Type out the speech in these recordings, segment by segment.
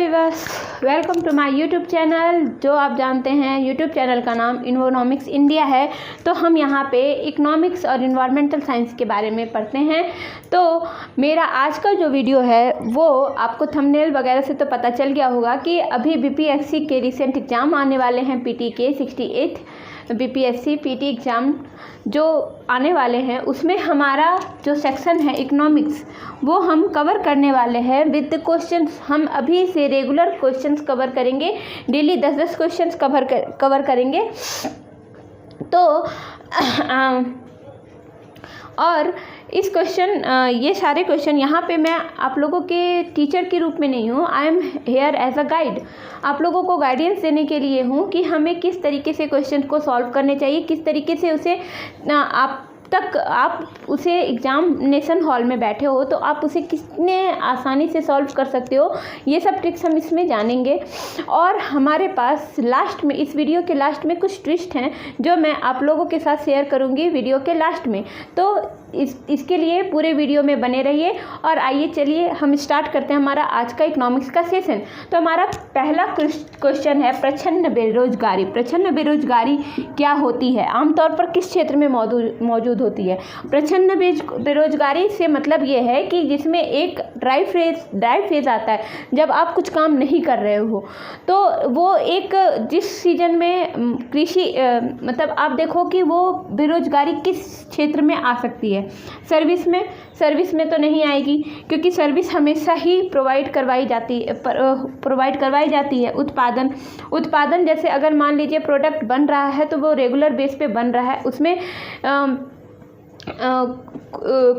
Weavers, welcome to my YouTube channel. जो आप जानते हैं यूट्यूब चैनल का नाम इन्फोनॉमिक्स इंडिया है। तो हम यहाँ पे इकोनॉमिक्स और इन्वायरमेंटल साइंस के बारे में पढ़ते हैं। तो मेरा आज का जो वीडियो है वो आपको थंबनेल वगैरह से तो पता चल गया होगा कि अभी बीपीएससी के रिसेंट एग्ज़ाम आने वाले हैं। पीटी के 68 बीपीएससी पीटी एग्ज़ाम जो आने वाले हैं, उसमें हमारा जो सेक्शन है इकोनॉमिक्स वो हम कवर करने वाले हैं विद क्वेश्चंस। हम अभी से रेगुलर क्वेश्चंस कवर करेंगे, डेली 10-10 क्वेश्चंस कवर करेंगे। तो और इस क्वेश्चन ये सारे क्वेश्चन यहाँ पे मैं आप लोगों के टीचर के रूप में नहीं हूँ, I am here as a guide. आप लोगों को गाइडेंस देने के लिए हूँ कि हमें किस तरीके से क्वेश्चन को सॉल्व करने चाहिए, किस तरीके से उसे आप उसे एग्जामिनेशन हॉल में बैठे हो तो आप उसे कितने आसानी से सॉल्व कर सकते हो, ये सब ट्रिक्स हम इसमें जानेंगे। और हमारे पास लास्ट में, इस वीडियो के लास्ट में कुछ ट्विस्ट हैं जो मैं आप लोगों के साथ शेयर करूंगी वीडियो के लास्ट में। तो इसके लिए पूरे वीडियो में बने रहिए। और आइए चलिए हम स्टार्ट करते हैं हमारा आज का इकोनॉमिक्स का सेशन। तो हमारा पहला क्वेश्चन है प्रच्छन्न बेरोजगारी। प्रच्छन्न बेरोजगारी क्या होती है, आमतौर पर किस क्षेत्र में मौजूद होती है? प्रच्छन्न बेरोजगारी से मतलब ये है कि जिसमें एक ड्राई फेज आता है, जब आप कुछ काम नहीं कर रहे हो। तो वो एक जिस सीजन में कृषि मतलब आप देखो कि वो बेरोजगारी किस क्षेत्र में आ सकती है। सर्विस में तो नहीं आएगी, क्योंकि सर्विस हमेशा ही प्रोवाइड करवाई जाती है। उत्पादन जैसे अगर मान लीजिए प्रोडक्ट बन रहा है तो वो रेगुलर बेस पे बन रहा है, उसमें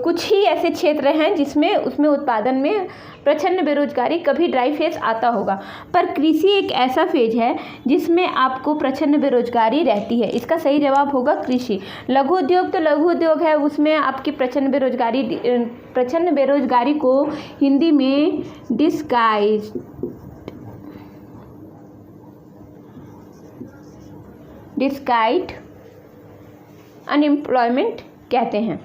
कुछ ही ऐसे क्षेत्र हैं जिसमें उसमें उत्पादन में प्रच्छन्न बेरोजगारी कभी ड्राई फेज आता होगा। पर कृषि एक ऐसा फेज है जिसमें आपको प्रच्छन्न बेरोजगारी रहती है। इसका सही जवाब होगा कृषि। लघु उद्योग, तो लघु उद्योग है, उसमें आपकी प्रच्छन्न बेरोजगारी को हिंदी में डिस्गाइज्ड अनएम्प्लॉयमेंट कहते हैं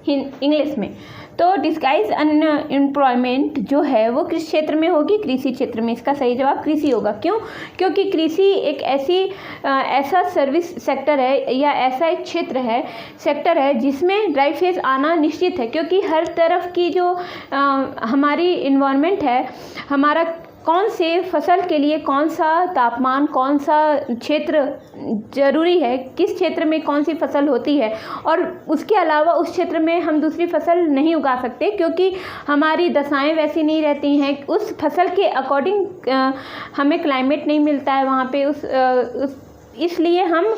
इंग्लिश में। तो डिस्गाइज अनएम्प्लॉयमेंट जो है वो किस क्षेत्र में होगी? कृषि क्षेत्र में। इसका सही जवाब कृषि होगा। क्यों? क्योंकि कृषि एक ऐसा सर्विस सेक्टर है या ऐसा एक सेक्टर है जिसमें ड्राई फेज आना निश्चित है। क्योंकि हर तरफ की जो हमारी इन्वायरमेंट है, हमारा कौन से फसल के लिए कौन सा तापमान, कौन सा क्षेत्र ज़रूरी है, किस क्षेत्र में कौन सी फसल होती है, और उसके अलावा उस क्षेत्र में हम दूसरी फसल नहीं उगा सकते क्योंकि हमारी दशाएं वैसी नहीं रहती हैं। उस फसल के अकॉर्डिंग हमें क्लाइमेट नहीं मिलता है वहाँ पे इसलिए हम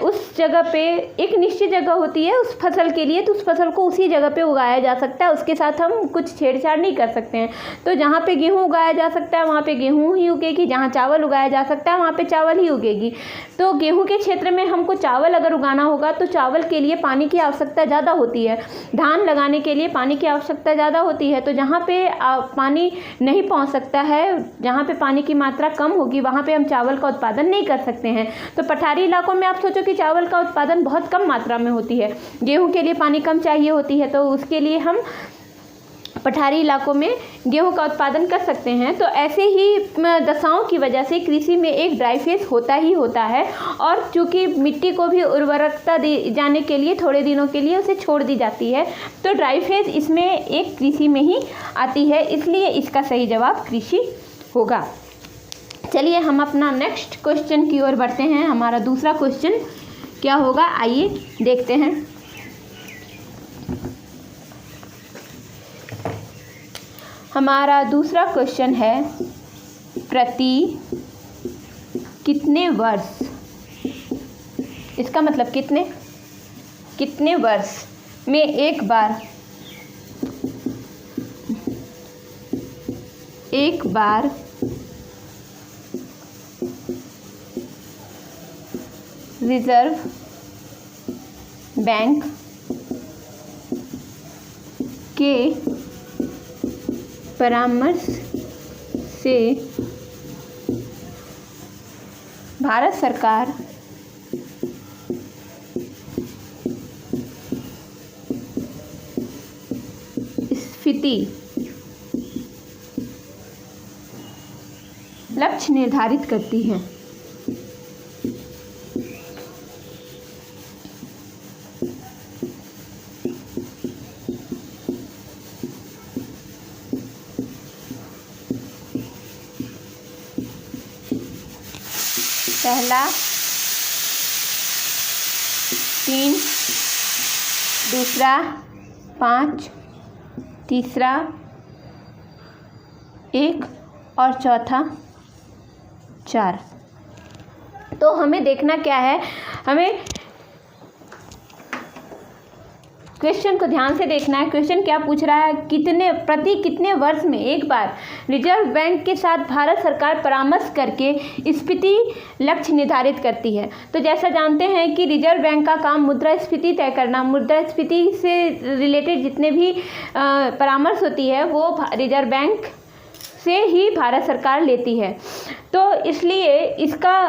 उस जगह पे एक निश्चित जगह होती है उस फसल के लिए, तो उस फसल को उसी जगह पे उगाया जा सकता है, उसके साथ हम कुछ छेड़छाड़ नहीं कर सकते हैं। तो जहाँ पे गेहूँ उगाया जा सकता है वहाँ पे गेहूँ ही उगेगी, जहाँ चावल उगाया जा सकता है वहाँ पे चावल ही उगेगी। तो गेहूँ के क्षेत्र में हमको चावल अगर उगाना होगा तो चावल के लिए पानी की आवश्यकता ज़्यादा होती है, धान लगाने के लिए पानी की आवश्यकता ज़्यादा होती है। तो जहाँ पे पानी नहीं पहुँच सकता है, जहाँ पे पानी की मात्रा कम होगी, वहाँ पे हम चावल का उत्पादन नहीं कर सकते हैं। तो पठारी इलाकों में आप सोचो कि चावल का उत्पादन बहुत कम मात्रा में होती है, गेहूं के लिए पानी कम चाहिए होती है, तो उसके लिए हम पठारी इलाकों में गेहूं का उत्पादन कर सकते हैं। तो ऐसे ही दशाओं की वजह से कृषि में एक ड्राई फेज होता ही होता है। और चूंकि मिट्टी को भी उर्वरकता दी जाने के लिए थोड़े दिनों के लिए उसे छोड़ दी जाती है, तो ड्राई फेज इसमें एक कृषि में ही आती है, इसलिए इसका सही जवाब कृषि होगा। चलिए हम अपना नेक्स्ट क्वेश्चन की ओर बढ़ते हैं। हमारा दूसरा क्वेश्चन क्या होगा, आइए देखते हैं। हमारा दूसरा क्वेश्चन है प्रति कितने वर्ष। इसका मतलब कितने वर्ष में एक बार रिजर्व बैंक के परामर्श से भारत सरकार स्फीति लक्ष्य निर्धारित करती है। पहला 3, दूसरा 5, तीसरा 1 और चौथा 4। तो हमें देखना क्या है, हमें क्वेश्चन को ध्यान से देखना है। क्वेश्चन क्या पूछ रहा है, कितने वर्ष में एक बार रिजर्व बैंक के साथ भारत सरकार परामर्श करके स्फीति लक्ष्य निर्धारित करती है। तो जैसा जानते हैं कि रिजर्व बैंक का काम मुद्रास्फीति तय करना, मुद्रास्फीति से रिलेटेड जितने भी परामर्श होती है वो रिजर्व बैंक से ही भारत सरकार लेती है। तो इसलिए इसका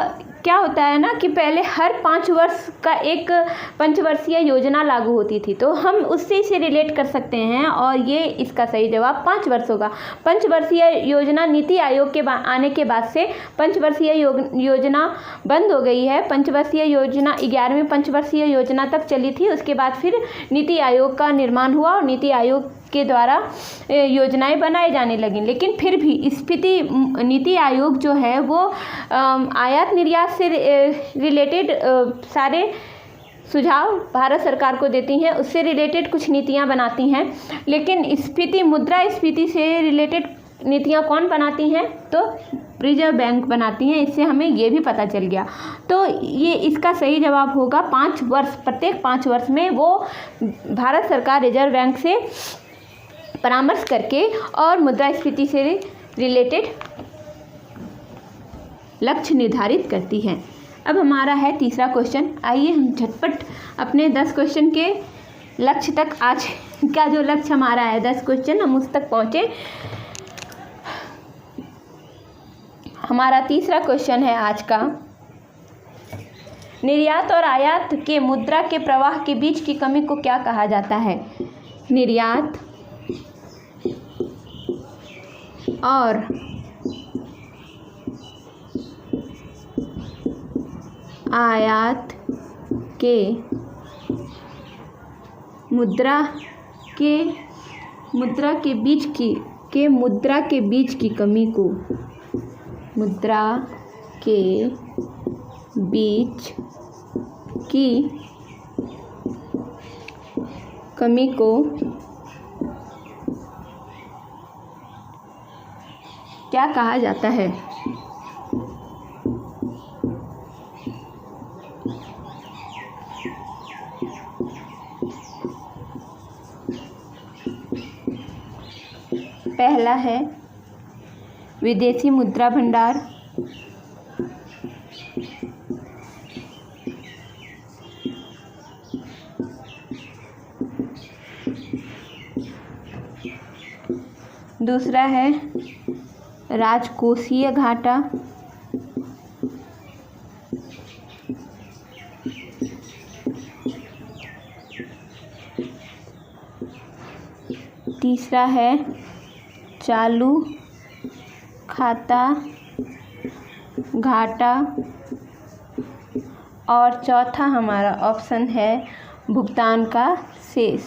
क्या होता है ना कि पहले हर 5 वर्ष का एक पंचवर्षीय योजना लागू होती थी, तो हम उससे इसे रिलेट कर सकते हैं और ये इसका सही जवाब 5 वर्ष होगा। पंचवर्षीय योजना नीति आयोग के आने के बाद से पंचवर्षीय योजना बंद हो गई है। पंचवर्षीय योजना 11वीं पंचवर्षीय योजना तक चली थी, उसके बाद फिर नीति आयोग का निर्माण हुआ और नीति आयोग के द्वारा योजनाएं बनाई जाने लगी। लेकिन फिर भी स्फीति नीति आयोग जो है वो आयात निर्यात से रिलेटेड सारे सुझाव भारत सरकार को देती हैं, उससे रिलेटेड कुछ नीतियां बनाती हैं। लेकिन स्फीति मुद्रास्फीति से रिलेटेड नीतियां कौन बनाती हैं, तो रिजर्व बैंक बनाती हैं। इससे हमें ये भी पता चल गया। तो ये इसका सही जवाब होगा 5 वर्ष, प्रत्येक 5 वर्ष में वो भारत सरकार रिजर्व बैंक से परामर्श करके और मुद्रास्फीति से रिलेटेड लक्ष्य निर्धारित करती है। अब हमारा है तीसरा क्वेश्चन। आइए हम झटपट अपने 10 क्वेश्चन के लक्ष्य तक, आज का जो लक्ष्य हमारा है 10 क्वेश्चन, हम उस तक पहुँचे। हमारा तीसरा क्वेश्चन है आज का, निर्यात और आयात के मुद्रा के प्रवाह के बीच की कमी को क्या कहा जाता है। निर्यात और आयात के मुद्रा के बीच की कमी को, मुद्रा के बीच की कमी को क्या कहा जाता है। पहला है विदेशी मुद्रा भंडार, दूसरा है राजकोषीय घाटा, तीसरा है चालू खाता घाटा और चौथा हमारा ऑप्शन है भुगतान का शेष।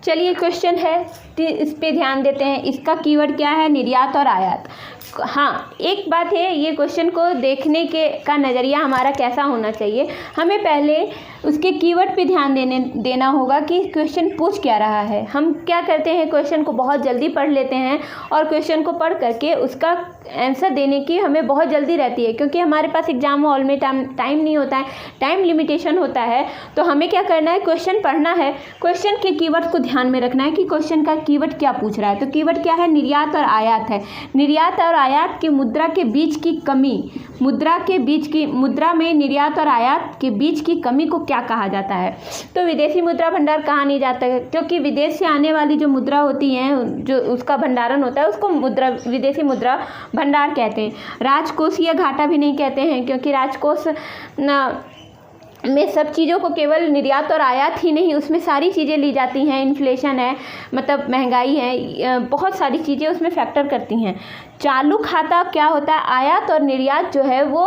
चलिए क्वेश्चन है, इस पे ध्यान देते हैं। इसका कीवर्ड क्या है, निर्यात और आयात। हाँ, एक बात है, ये क्वेश्चन को देखने का नज़रिया हमारा कैसा होना चाहिए, हमें पहले उसके कीवर्ड पे ध्यान देना होगा कि क्वेश्चन पूछ क्या रहा है। हम क्या करते हैं, क्वेश्चन को बहुत जल्दी पढ़ लेते हैं और क्वेश्चन को पढ़ करके उसका आंसर देने की हमें बहुत जल्दी रहती है, क्योंकि हमारे पास एग्जाम हॉल में टाइम नहीं होता है, टाइम लिमिटेशन होता है। तो हमें क्या करना है, क्वेश्चन पढ़ना है, क्वेश्चन के कीवर्ड को ध्यान में रखना है कि क्वेश्चन का कीवर्ड क्या पूछ रहा है। तो कीवर्ड क्या है, निर्यात और आयात है। निर्यात और आयात की मुद्रा के बीच की कमी, मुद्रा में निर्यात और आयात के बीच की कमी को क्या कहा जाता है। तो विदेशी मुद्रा भंडार कहा नहीं जाता है, क्योंकि विदेश से आने वाली जो मुद्रा होती हैं, जो उसका भंडारण होता है, उसको विदेशी मुद्रा भंडार कहते हैं। राजकोषीय घाटा भी नहीं कहते हैं, क्योंकि राजकोष में सब चीज़ों को केवल निर्यात और आयात ही नहीं, उसमें सारी चीज़ें ली जाती हैं। इन्फ्लेशन है, मतलब महंगाई है, बहुत सारी चीज़ें उसमें फैक्टर करती हैं। चालू खाता क्या होता है? आयात और निर्यात जो है वो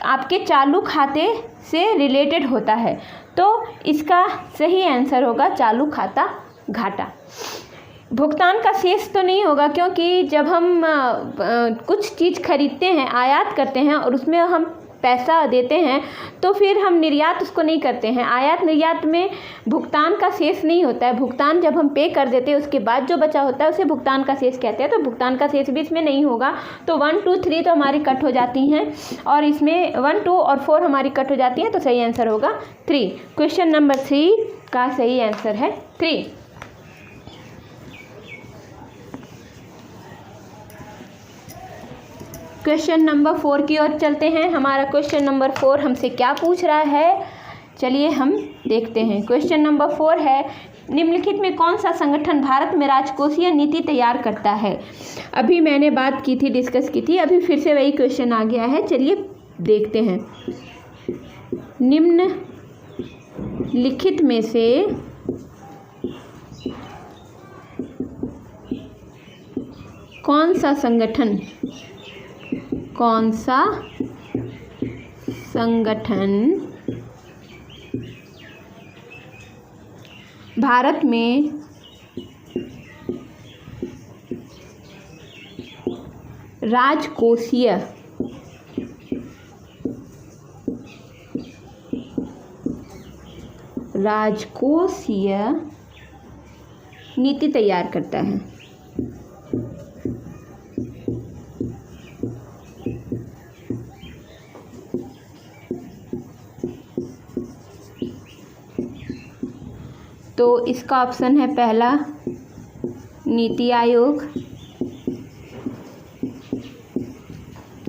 आपके चालू खाते से रिलेटेड होता है। तो इसका सही आंसर होगा चालू खाता घाटा। भुगतान का शेष तो नहीं होगा, क्योंकि जब हम कुछ चीज़ खरीदते हैं, आयात करते हैं और उसमें हम पैसा देते हैं, तो फिर हम निर्यात उसको नहीं करते हैं। आयात निर्यात में भुगतान का शेष नहीं होता है। भुगतान जब हम पे कर देते हैं उसके बाद जो बचा होता है उसे भुगतान का शेष कहते हैं। तो भुगतान का शेष भी इसमें नहीं होगा। तो 1, 2, 3 तो हमारी कट हो जाती हैं, और इसमें 1, 2 और 4 हमारी कट हो जाती हैं। तो सही आंसर होगा 3। क्वेश्चन नंबर 3 का सही आंसर है 3। क्वेश्चन नंबर 4 की ओर चलते हैं। हमारा क्वेश्चन नंबर 4 हमसे क्या पूछ रहा है, चलिए हम देखते हैं। क्वेश्चन नंबर 4 है, निम्नलिखित में कौन सा संगठन भारत में राजकोषीय नीति तैयार करता है? अभी मैंने बात की थी, डिस्कस की थी, अभी फिर से वही क्वेश्चन आ गया है। चलिए देखते हैं। निम्नलिखित में से कौन सा संगठन भारत में राजकोषीय नीति तैयार करता है? तो इसका ऑप्शन है पहला नीति आयोग,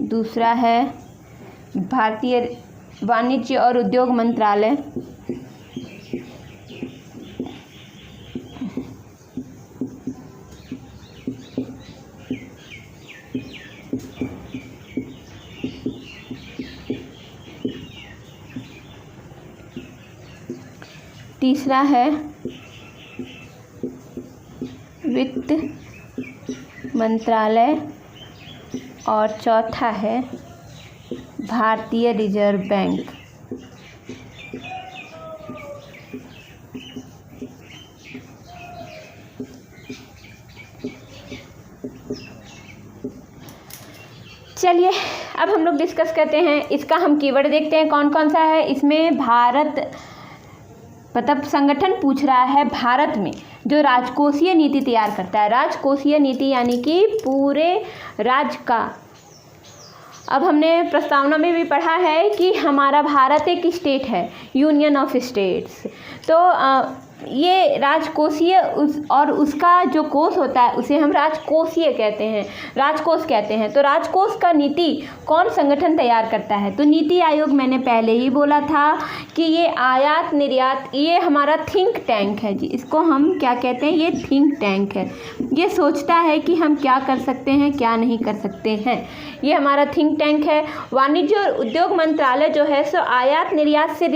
दूसरा है भारतीय वाणिज्य और उद्योग मंत्रालय, तीसरा है वित्त मंत्रालय, और चौथा है भारतीय रिजर्व बैंक। चलिए अब हम लोग डिस्कस करते हैं। इसका हम कीवर्ड देखते हैं कौन कौन सा है। इसमें भारत, मतलब संगठन पूछ रहा है भारत में जो राजकोषीय नीति तैयार करता है। राजकोषीय नीति यानी कि पूरे राज्य का। अब हमने प्रस्तावना में भी पढ़ा है कि हमारा भारत एक स्टेट है, यूनियन ऑफ स्टेट्स। तो ये राजकोषीय और उसका जो कोष होता है उसे हम राजकोषीय कहते हैं, राजकोष कहते हैं। तो राजकोष का नीति कौन संगठन तैयार करता है? तो नीति आयोग, मैंने पहले ही बोला था कि ये आयात निर्यात, ये हमारा थिंक टैंक है जी। इसको हम क्या कहते हैं? ये थिंक टैंक है। ये सोचता है कि हम क्या कर सकते हैं, क्या नहीं कर सकते हैं। ये हमारा थिंक टैंक है। वाणिज्य और उद्योग मंत्रालय जो है सो आयात निर्यात से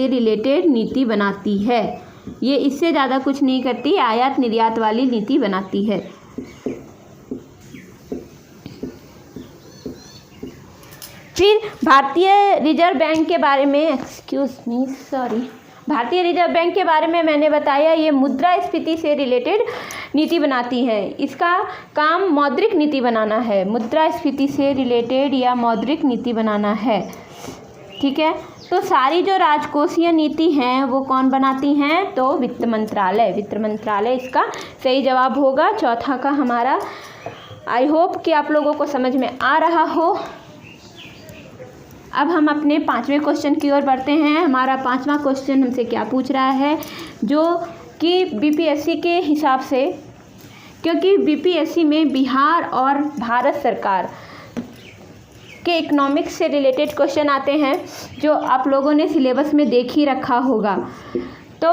रिलेटेड नीति बनाती है। ये इससे ज़्यादा कुछ नहीं करती, आयात निर्यात वाली नीति बनाती है। फिर भारतीय रिजर्व बैंक के बारे में, भारतीय रिजर्व बैंक के बारे में मैंने बताया, ये मुद्रास्फीति से रिलेटेड नीति बनाती है। इसका काम मौद्रिक नीति बनाना है, मुद्रास्फीति से रिलेटेड या मौद्रिक नीति बनाना है। ठीक है, तो सारी जो राजकोषीय नीति हैं वो कौन बनाती हैं? तो वित्त मंत्रालय। वित्त मंत्रालय इसका सही जवाब होगा, चौथा का हमारा। आई होप कि आप लोगों को समझ में आ रहा हो। अब हम अपने 5वें क्वेश्चन की ओर बढ़ते हैं। हमारा 5वां क्वेश्चन हमसे क्या पूछ रहा है, जो कि बीपीएससी के हिसाब से, क्योंकि बीपीएससी में बिहार और भारत सरकार के इकोनॉमिक्स से रिलेटेड क्वेश्चन आते हैं, जो आप लोगों ने सिलेबस में देख ही रखा होगा। तो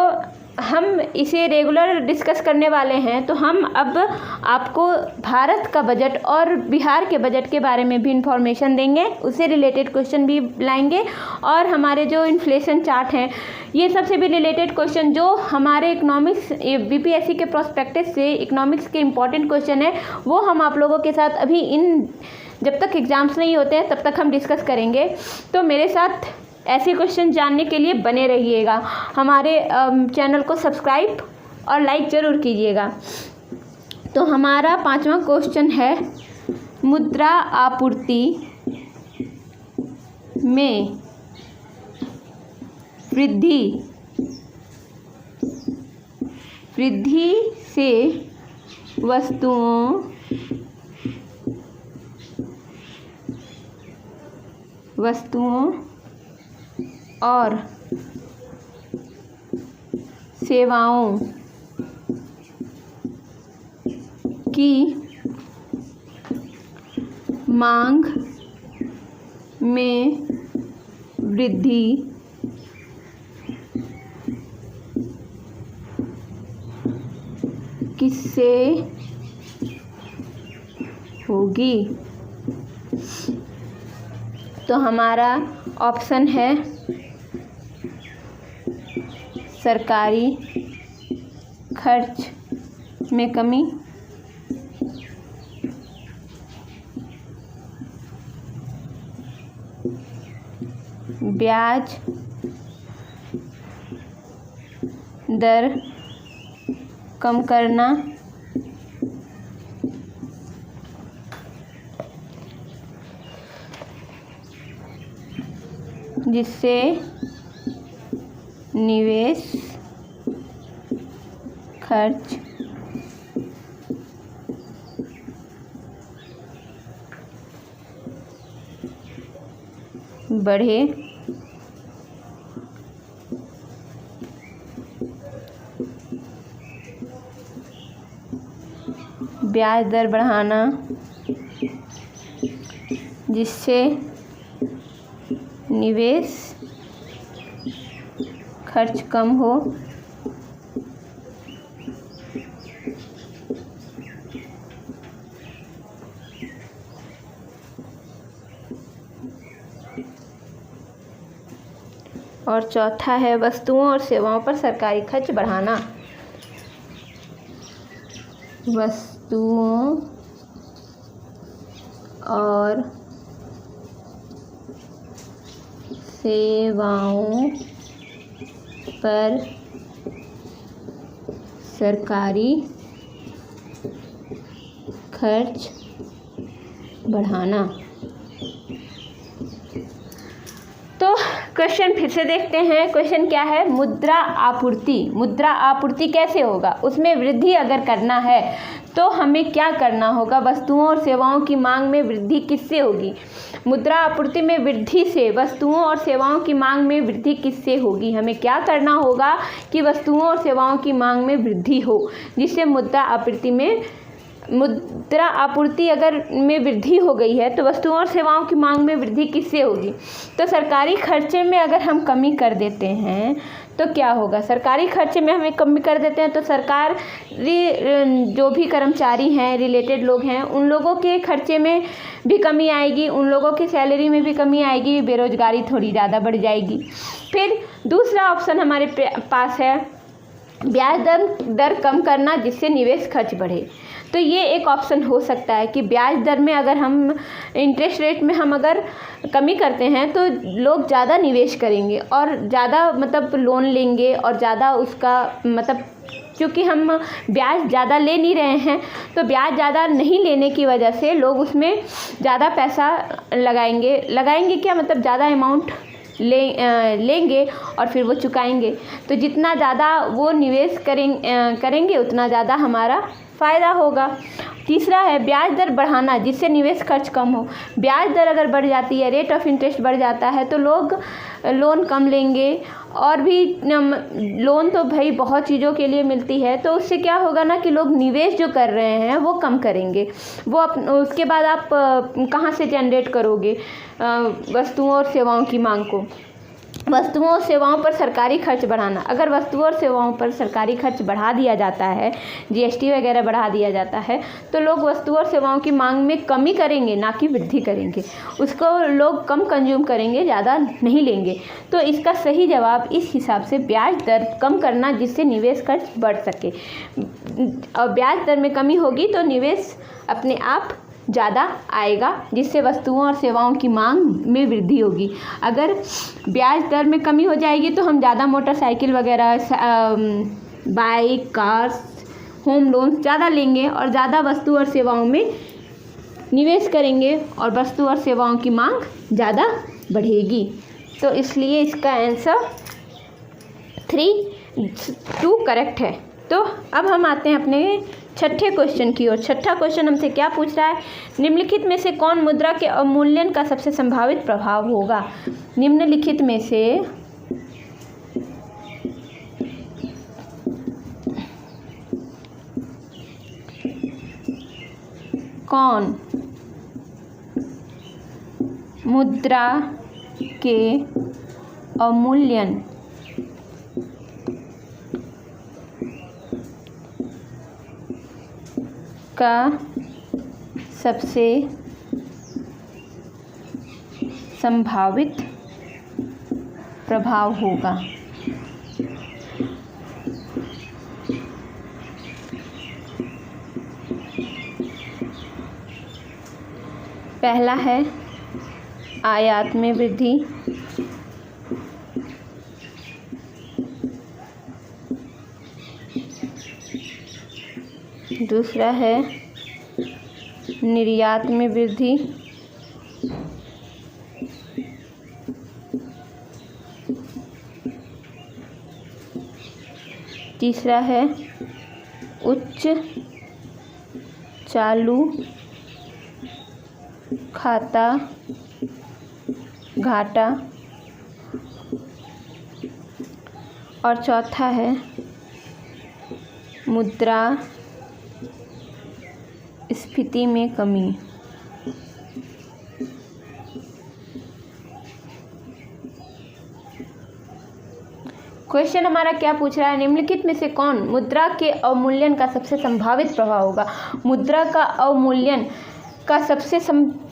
हम इसे रेगुलर डिस्कस करने वाले हैं, तो हम अब आपको भारत का बजट और बिहार के बजट के बारे में भी इंफॉर्मेशन देंगे, उससे रिलेटेड क्वेश्चन भी लाएंगे, और हमारे जो इन्फ्लेशन चार्ट हैं ये सबसे भी रिलेटेड क्वेश्चन जो हमारे इकोनॉमिक्स बीपीएससी के प्रोस्पेक्टस से इकोनॉमिक्स के इम्पॉर्टेंट क्वेश्चन है वो हम आप लोगों के साथ अभी जब तक एग्ज़ाम्स नहीं होते हैं तब तक हम डिस्कस करेंगे। तो मेरे साथ ऐसे क्वेश्चन जानने के लिए बने रहिएगा, हमारे चैनल को सब्सक्राइब और लाइक ज़रूर कीजिएगा। तो हमारा 5वां क्वेश्चन है, मुद्रा आपूर्ति में वृद्धि से वस्तुओं और सेवाओं की मांग में वृद्धि किससे होगी? तो हमारा ऑप्शन है सरकारी खर्च में कमी, ब्याज दर कम करना, जिससे निवेश खर्च बढ़े। ब्याज दर बढ़ाना जिससे निवेश खर्च कम हो, और चौथा है वस्तुओं और सेवाओं पर सरकारी खर्च बढ़ाना। वस्तुओं और सेवाओं पर सरकारी खर्च बढ़ाना। तो क्वेश्चन फिर से देखते हैं। क्वेश्चन क्या है? मुद्रा आपूर्ति कैसे होगा? उसमें वृद्धि अगर करना है तो हमें क्या करना होगा? वस्तुओं और सेवाओं की मांग में वृद्धि किससे होगी? मुद्रा आपूर्ति में वृद्धि से वस्तुओं और सेवाओं की मांग में वृद्धि किससे होगी? हमें क्या करना होगा कि वस्तुओं और सेवाओं की मांग में वृद्धि हो, जिससे मुद्रा आपूर्ति अगर में वृद्धि हो गई है तो वस्तुओं और सेवाओं की मांग में वृद्धि किससे होगी? तो सरकारी खर्चे में अगर हम कमी कर देते हैं तो क्या होगा? सरकारी खर्चे में हमें कमी कर देते हैं तो सरकार जो भी कर्मचारी हैं, रिलेटेड लोग हैं, उन लोगों के खर्चे में भी कमी आएगी, उन लोगों की सैलरी में भी कमी आएगी, बेरोजगारी थोड़ी ज़्यादा बढ़ जाएगी। फिर दूसरा ऑप्शन हमारे पास है ब्याज दर कम करना जिससे निवेश खर्च बढ़े। तो ये एक ऑप्शन हो सकता है कि ब्याज दर में अगर हम इंटरेस्ट रेट में हम अगर कमी करते हैं तो लोग ज़्यादा निवेश करेंगे और ज़्यादा मतलब लोन लेंगे और ज़्यादा उसका मतलब क्योंकि हम ब्याज ज़्यादा ले नहीं रहे हैं तो ब्याज ज़्यादा नहीं लेने की वजह से लोग उसमें ज़्यादा पैसा लगाएंगे क्या मतलब ज़्यादा अमाउंट लेंगे और फिर वो चुकाएंगे। तो जितना ज़्यादा वो निवेश करेंगे उतना ज़्यादा हमारा फ़ायदा होगा। तीसरा है ब्याज दर बढ़ाना जिससे निवेश खर्च कम हो। ब्याज दर अगर बढ़ जाती है, रेट ऑफ इंटरेस्ट बढ़ जाता है तो लोग लोन कम लेंगे और भी लोन तो भाई बहुत चीज़ों के लिए मिलती है, तो उससे क्या होगा ना कि लोग निवेश जो कर रहे हैं वो कम करेंगे। वो उसके बाद आप कहाँ से जनरेट करोगे वस्तुओं और सेवाओं की मांग को? वस्तुओं और सेवाओं पर सरकारी खर्च बढ़ाना। अगर वस्तुओं और सेवाओं पर सरकारी खर्च बढ़ा दिया जाता है, जीएसटी वगैरह बढ़ा दिया जाता है, तो लोग वस्तुओं और सेवाओं की मांग में कमी करेंगे, ना कि वृद्धि करेंगे। उसको लोग कम कंज्यूम करेंगे, ज़्यादा नहीं लेंगे। तो इसका सही जवाब इस हिसाब से ब्याज दर कम करना, जिससे निवेश खर्च बढ़ सके। और ब्याज दर में कमी होगी तो निवेश अपने आप ज़्यादा आएगा, जिससे वस्तुओं और सेवाओं की मांग में वृद्धि होगी। अगर ब्याज दर में कमी हो जाएगी तो हम ज़्यादा मोटरसाइकिल वगैरह, बाइक, कार्स, होम लोन ज़्यादा लेंगे और ज़्यादा वस्तु और सेवाओं में निवेश करेंगे और वस्तु और सेवाओं की मांग ज़्यादा बढ़ेगी। तो इसलिए इसका आंसर 3-2 करेक्ट है। तो अब हम आते हैं अपने छठे क्वेश्चन की ओर। छठा क्वेश्चन हमसे क्या पूछ रहा है? निम्नलिखित में से कौन मुद्रा के अवमूल्यन का सबसे संभावित प्रभाव होगा? निम्नलिखित में से कौन मुद्रा के अवमूल्यन का सबसे संभावित प्रभाव होगा? पहला है आयात में वृद्धि, दूसरा है निर्यात में वृद्धि, तीसरा है उच्च चालू खाता घाटा, और चौथा है मुद्रा स्फीति में कमी। क्वेश्चन हमारा क्या पूछ रहा है? निम्नलिखित में से कौन मुद्रा के अवमूल्यन का सबसे संभावित प्रभाव होगा? मुद्रा का अवमूल्यन का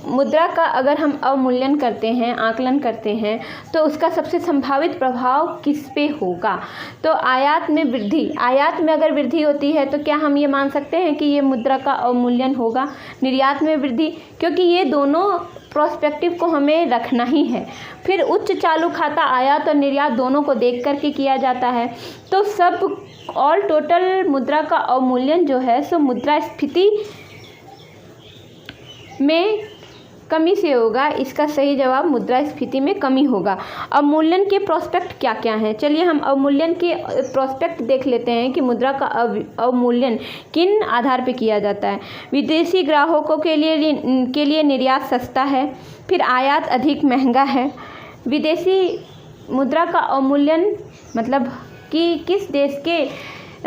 मुद्रा का अगर हम अवमूल्यन करते हैं, आकलन करते हैं, तो उसका सबसे संभावित प्रभाव किस पे होगा? तो आयात में वृद्धि, आयात में अगर वृद्धि होती है तो क्या हम ये मान सकते हैं कि ये मुद्रा का अवमूल्यन होगा? निर्यात में वृद्धि, क्योंकि ये दोनों प्रोस्पेक्टिव को हमें रखना ही है। फिर उच्च चालू खाता आयात और निर्यात दोनों को देख करके किया जाता है। तो सब ऑल टोटल मुद्रा का अवमूल्यन जो है सो मुद्रास्फीति में कमी से होगा। इसका सही जवाब मुद्रास्फीति में कमी होगा। अवमूल्यन के प्रोस्पेक्ट क्या क्या हैं? चलिए हम अवमूल्यन के प्रोस्पेक्ट देख लेते हैं कि मुद्रा का अवमूल्यन किन आधार पर किया जाता है। विदेशी ग्राहकों के लिए निर्यात सस्ता है, फिर आयात अधिक महंगा है। विदेशी मुद्रा का अवमूल्यन मतलब कि किस देश के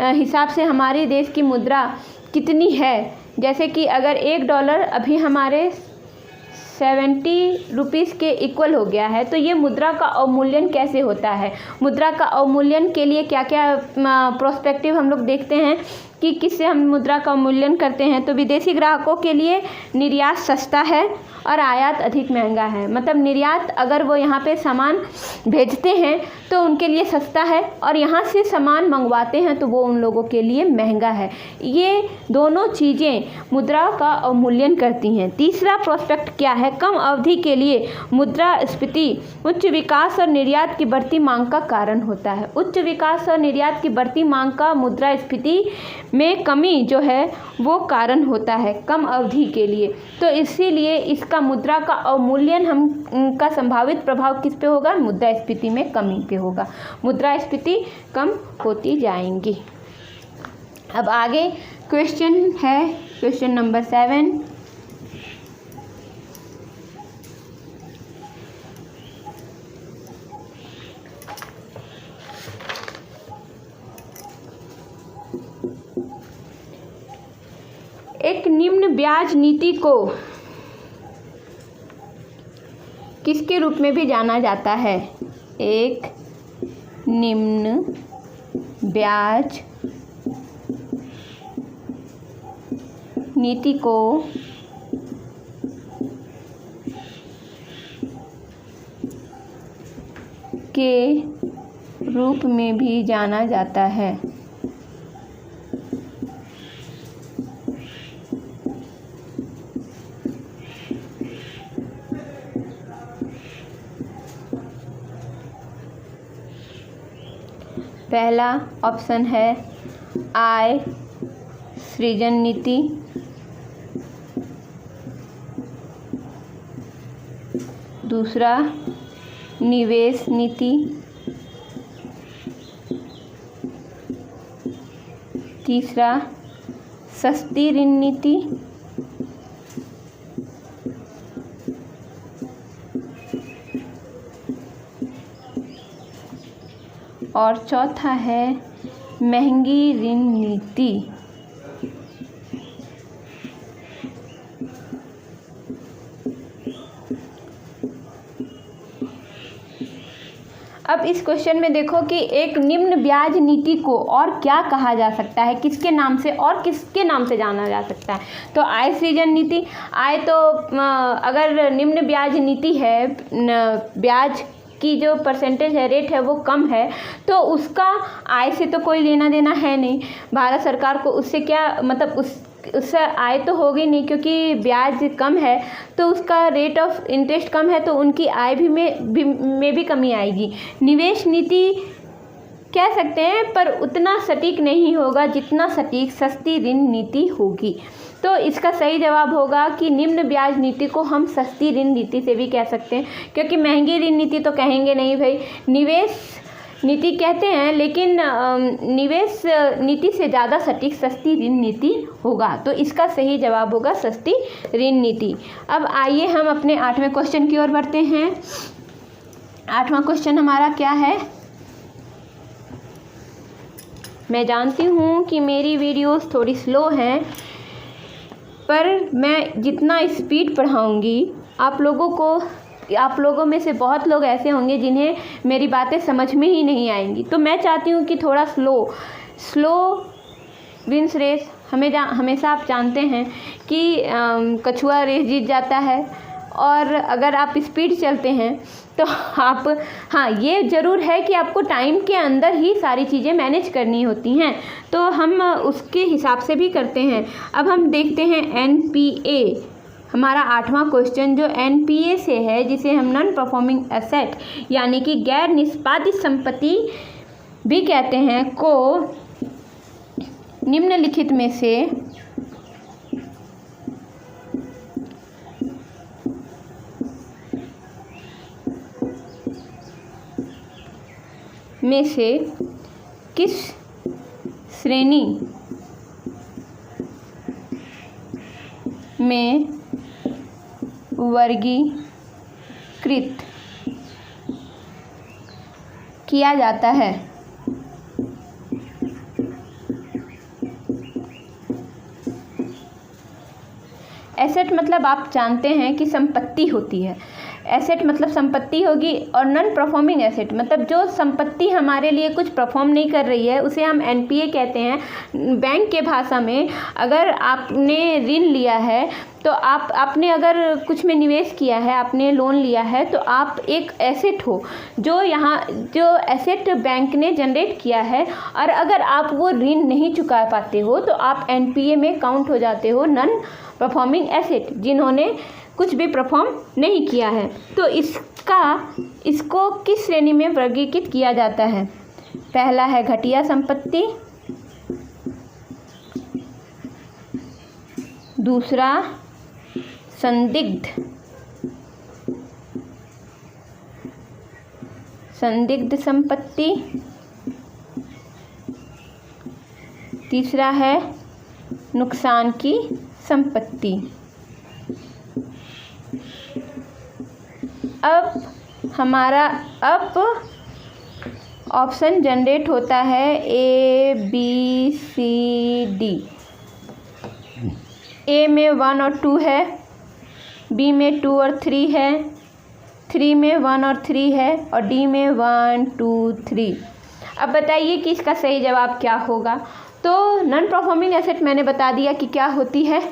हिसाब से हमारे देश की मुद्रा कितनी है। जैसे कि अगर $1 अभी हमारे 70 रुपीज़ के इक्वल हो गया है, तो ये मुद्रा का अवमूल्यन कैसे होता है? मुद्रा का अवमूल्यन के लिए क्या क्या प्रोस्पेक्टिव हम लोग देखते हैं कि किससे हम मुद्रा का अवमूल्यन करते हैं। तो विदेशी ग्राहकों के लिए निर्यात सस्ता है और आयात अधिक महंगा है। मतलब निर्यात अगर वो यहाँ पे सामान भेजते हैं तो उनके लिए सस्ता है, और यहाँ से सामान मंगवाते हैं तो वो उन लोगों के लिए महंगा है। ये दोनों चीज़ें मुद्रा का अवमूल्यन करती हैं। तीसरा प्रोस्पेक्ट क्या है? कम अवधि के लिए मुद्रास्फीति उच्च विकास और निर्यात की बढ़ती मांग का कारण होता है। उच्च विकास और निर्यात की बढ़ती मांग का मुद्रास्फीति में कमी जो है वो कारण होता है कम अवधि के लिए। तो इसीलिए इसका मुद्रा का अवमूल्यन हम का संभावित प्रभाव किस पे होगा? मुद्रास्फीति में कमी पे होगा। मुद्रास्फीति कम होती जाएंगी। अब आगे क्वेश्चन है, क्वेश्चन नंबर 7। एक निम्न ब्याज नीति को किसके रूप में भी जाना जाता है? एक निम्न ब्याज नीति को के रूप में भी जाना जाता है। पहला ऑप्शन है आय सृजन नीति, दूसरा निवेश नीति, तीसरा सस्ती ऋण नीति, और चौथा है महंगी ऋण नीति। अब इस क्वेश्चन में देखो कि एक निम्न ब्याज नीति को और क्या कहा जा सकता है, किसके नाम से और किसके नाम से जाना जा सकता है। तो आय सृजन नीति, आय तो अगर निम्न ब्याज नीति है, ब्याज की जो परसेंटेज है, रेट है, वो कम है, तो उसका आय से तो कोई लेना देना है नहीं। भारत सरकार को उससे क्या मतलब, उससे आय तो होगी नहीं, क्योंकि ब्याज कम है तो उसका रेट ऑफ इंटरेस्ट कम है, तो उनकी आय में भी कमी आएगी। निवेश नीति कह सकते हैं, पर उतना सटीक नहीं होगा जितना सटीक सस्ती ऋण नीति होगी। तो इसका सही जवाब होगा कि निम्न ब्याज नीति को हम सस्ती ऋण नीति से भी कह सकते हैं, क्योंकि महंगी ऋण नीति तो कहेंगे नहीं भाई, निवेश नीति कहते हैं, लेकिन निवेश नीति से ज़्यादा सटीक सस्ती ऋण नीति होगा। तो इसका सही जवाब होगा सस्ती ऋण नीति। अब आइए हम अपने 8वें क्वेश्चन की ओर बढ़ते हैं। 8वां क्वेश्चन हमारा क्या है? मैं जानती हूँ कि मेरी वीडियोस थोड़ी स्लो हैं, पर मैं जितना स्पीड पढ़ाऊँगी आप लोगों में से बहुत लोग ऐसे होंगे जिन्हें मेरी बातें समझ में ही नहीं आएंगी। तो मैं चाहती हूँ कि थोड़ा स्लो विंस रेस। हमेशा आप जानते हैं कि कछुआ रेस जीत जाता है, और अगर आप स्पीड चलते हैं तो आप, हाँ ये ज़रूर है कि आपको टाइम के अंदर ही सारी चीज़ें मैनेज करनी होती हैं, तो हम उसके हिसाब से भी करते हैं। अब हम देखते हैं NPA, हमारा 8वां क्वेश्चन जो NPA से है, जिसे हम नॉन परफॉर्मिंग एसेट यानी कि गैर निष्पादित संपत्ति भी कहते हैं, को निम्नलिखित में से किस श्रेणी में वर्गीकृत किया जाता है? एसेट मतलब आप जानते हैं कि संपत्ति होती है। एसेट मतलब संपत्ति होगी, और नॉन परफॉर्मिंग एसेट मतलब जो संपत्ति हमारे लिए कुछ परफॉर्म नहीं कर रही है, उसे हम NPA कहते हैं। बैंक के भाषा में अगर आपने ऋण लिया है, तो आपने अगर कुछ में निवेश किया है, आपने लोन लिया है, तो आप एक एसेट हो जो एसेट बैंक ने जनरेट किया है, और अगर आप वो ऋण नहीं चुका पाते हो तो आप NPA में काउंट हो जाते हो, नॉन परफॉर्मिंग एसेट, जिन्होंने कुछ भी परफॉर्म नहीं किया है। तो इसको किस श्रेणी में वर्गीकृत किया जाता है? पहला है घटिया संपत्ति, दूसरा संदिग्ध संपत्ति, तीसरा है नुकसान की संपत्ति। अब हमारा ऑप्शन जनरेट होता है A B C D। A में 1 और 2 है, B में 2 और 3 है, 3 में 1 और 3 है और डी में 1 2 3। अब बताइए कि इसका सही जवाब क्या होगा। तो नॉन परफॉर्मिंग एसेट मैंने बता दिया कि क्या होती है।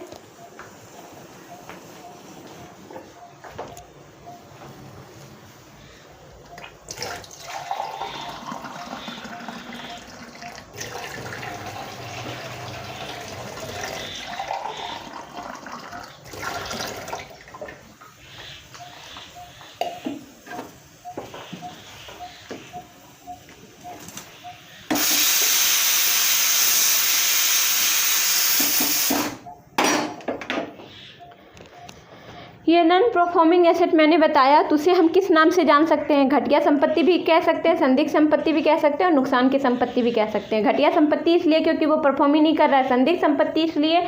ये नॉन परफॉर्मिंग एसेट मैंने बताया तो उसे हम किस नाम से जान सकते हैं? घटिया संपत्ति भी कह सकते हैं, संदिग्ध संपत्ति भी कह सकते हैं और नुकसान की संपत्ति भी कह सकते हैं। घटिया संपत्ति इसलिए क्योंकि वो परफॉर्म ही नहीं कर रहा है। संदिग्ध संपत्ति इसलिए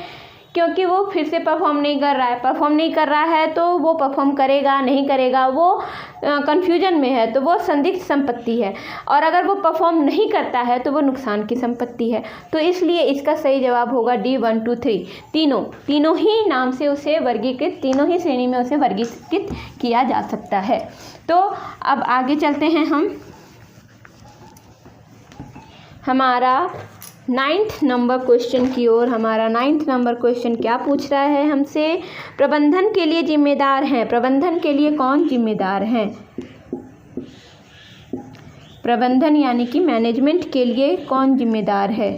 क्योंकि वो फिर से परफॉर्म नहीं कर रहा है। परफॉर्म नहीं कर रहा है तो वो परफॉर्म करेगा नहीं करेगा, वो कन्फ्यूजन में है, तो वो संदिग्ध संपत्ति है। और अगर वो परफॉर्म नहीं करता है तो वो नुकसान की संपत्ति है। तो इसलिए इसका सही जवाब होगा डी 1 2 3। तीनों ही नाम से उसे वर्गीकृत, तीनों ही श्रेणी में उसे वर्गीकृत किया जा सकता है। तो अब आगे चलते हैं हम हमारा 9th नंबर क्वेश्चन की ओर। हमारा 9th नंबर क्वेश्चन क्या पूछ रहा है हमसे? प्रबंधन के लिए जिम्मेदार हैं। प्रबंधन के लिए कौन जिम्मेदार हैं? प्रबंधन यानी कि मैनेजमेंट के लिए कौन जिम्मेदार है?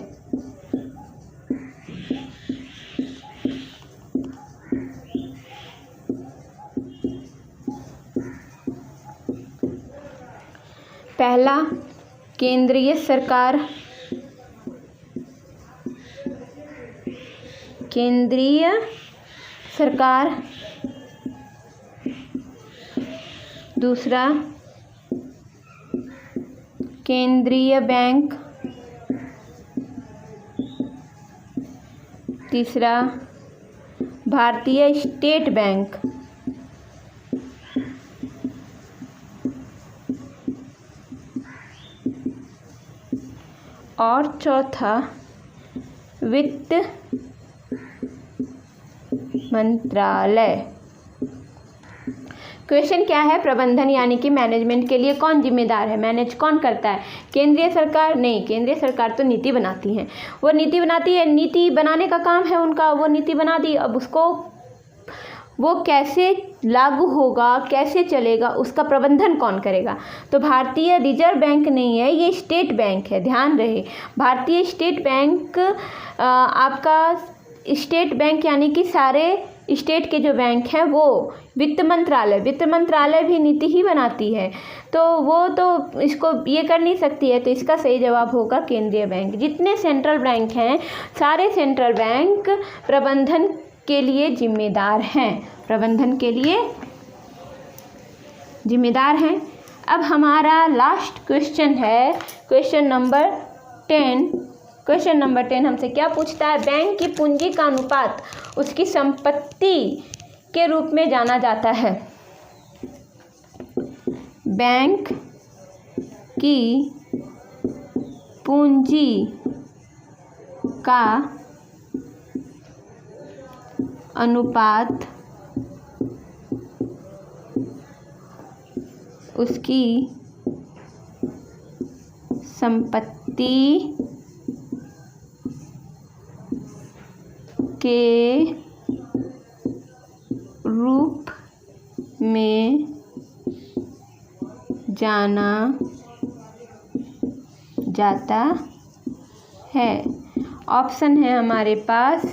पहला, केंद्रीय सरकार। केंद्रीय सरकार। दूसरा, केंद्रीय बैंक। तीसरा, भारतीय स्टेट बैंक। और चौथा, वित्त मंत्रालय। क्वेश्चन क्या है? प्रबंधन यानी कि मैनेजमेंट के लिए कौन जिम्मेदार है? मैनेज कौन करता है? केंद्रीय सरकार? नहीं, केंद्रीय सरकार तो नीति बनाती है। वो नीति बनाती है, नीति बनाने का काम है उनका। वो नीति बना दी, अब उसको वो कैसे लागू होगा, कैसे चलेगा, उसका प्रबंधन कौन करेगा? तो भारतीय रिजर्व बैंक नहीं है, ये स्टेट बैंक है, ध्यान रहे। भारतीय स्टेट बैंक आपका स्टेट बैंक यानी कि सारे स्टेट के जो बैंक हैं वो। वित्त मंत्रालय भी नीति ही बनाती है, तो वो तो इसको ये कर नहीं सकती है। तो इसका सही जवाब होगा केंद्रीय बैंक। जितने सेंट्रल बैंक हैं सारे सेंट्रल बैंक प्रबंधन के लिए जिम्मेदार हैं, प्रबंधन के लिए जिम्मेदार हैं। अब हमारा लास्ट क्वेश्चन है क्वेश्चन नंबर 10। क्वेश्चन नंबर 10 हमसे क्या पूछता है? बैंक की पूंजी का अनुपात उसकी संपत्ति के रूप में जाना जाता है। बैंक की पूंजी का अनुपात उसकी संपत्ति के रूप में जाना जाता है। ऑप्शन है हमारे पास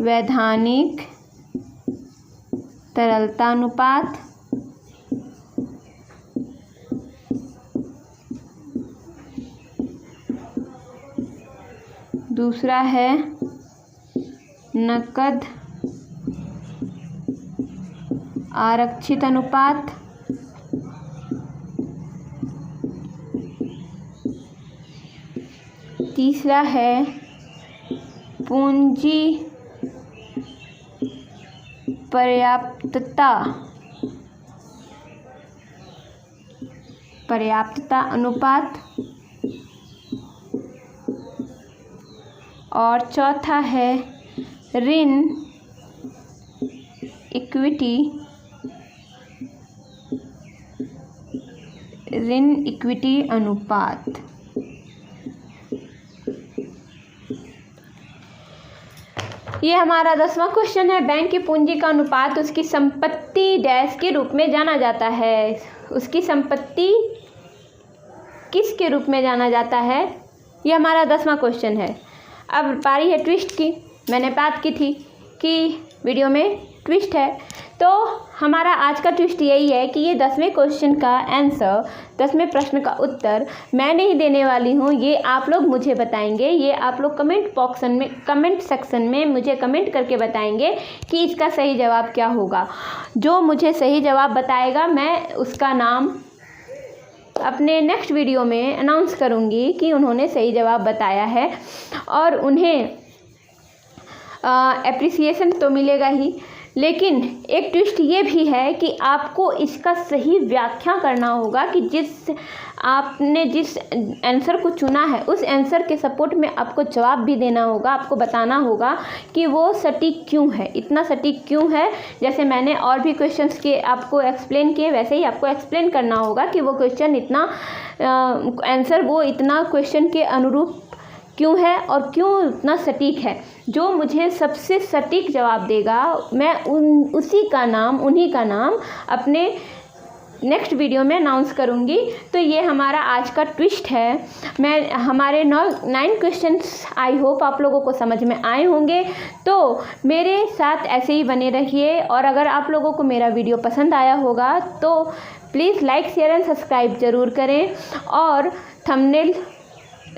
वैधानिक तरलता अनुपात, दूसरा है नकद आरक्षित अनुपात, तीसरा है पूंजी पर्याप्तता अनुपात और चौथा है ऋण इक्विटी ऋण इक्विटी अनुपात। ये हमारा 10वां क्वेश्चन है। बैंक की पूंजी का अनुपात उसकी संपत्ति डैश के रूप में जाना जाता है। उसकी संपत्ति किस के रूप में जाना जाता है? ये हमारा 10वां क्वेश्चन है। अब बारी है ट्विस्ट की। मैंने बात की थी कि वीडियो में ट्विस्ट है, तो हमारा आज का ट्विस्ट यही है कि ये 10वें क्वेश्चन का आंसर, 10वें प्रश्न का उत्तर मैं नहीं देने वाली हूँ, ये आप लोग मुझे बताएंगे। ये आप लोग कमेंट सेक्शन में मुझे कमेंट करके बताएंगे कि इसका सही जवाब क्या होगा। जो मुझे सही जवाब बताएगा मैं उसका नाम अपने नेक्स्ट वीडियो में अनाउंस करूँगी कि उन्होंने सही जवाब बताया है, और उन्हें एप्रिसिएशन तो मिलेगा ही, लेकिन एक ट्विस्ट ये भी है कि आपको इसका सही व्याख्या करना होगा कि आपने जिस आंसर को चुना है उस आंसर के सपोर्ट में आपको जवाब भी देना होगा। आपको बताना होगा कि वो सटीक क्यों है, इतना सटीक क्यों है। जैसे मैंने और भी क्वेश्चंस के आपको एक्सप्लेन किए, वैसे ही आपको एक्सप्लेन करना होगा कि वो क्वेश्चन इतना आंसर वो इतना क्वेश्चन के अनुरूप क्यों है और क्यों उतना सटीक है। जो मुझे सबसे सटीक जवाब देगा मैं उन्हीं का नाम अपने नेक्स्ट वीडियो में अनाउंस करूँगी। तो ये हमारा आज का ट्विस्ट है। हमारे 9 क्वेश्चंस आई होप आप लोगों को समझ में आए होंगे। तो मेरे साथ ऐसे ही बने रहिए, और अगर आप लोगों को मेरा वीडियो पसंद आया होगा तो please like share and subscribe ज़रूर करें, और थंबनेल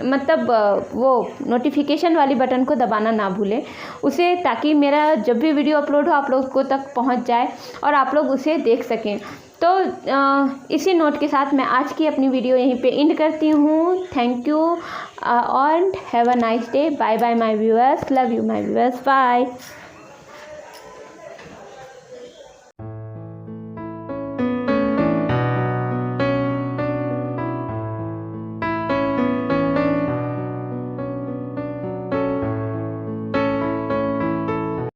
मतलब वो नोटिफिकेशन वाली बटन को दबाना ना भूलें उसे, ताकि मेरा जब भी वीडियो अपलोड हो आप लोगों तक पहुंच जाए और आप लोग उसे देख सकें। तो इसी नोट के साथ मैं आज की अपनी वीडियो यहीं पे एंड करती हूँ। Thank you and have a nice day. Bye bye my viewers, love you my viewers, bye.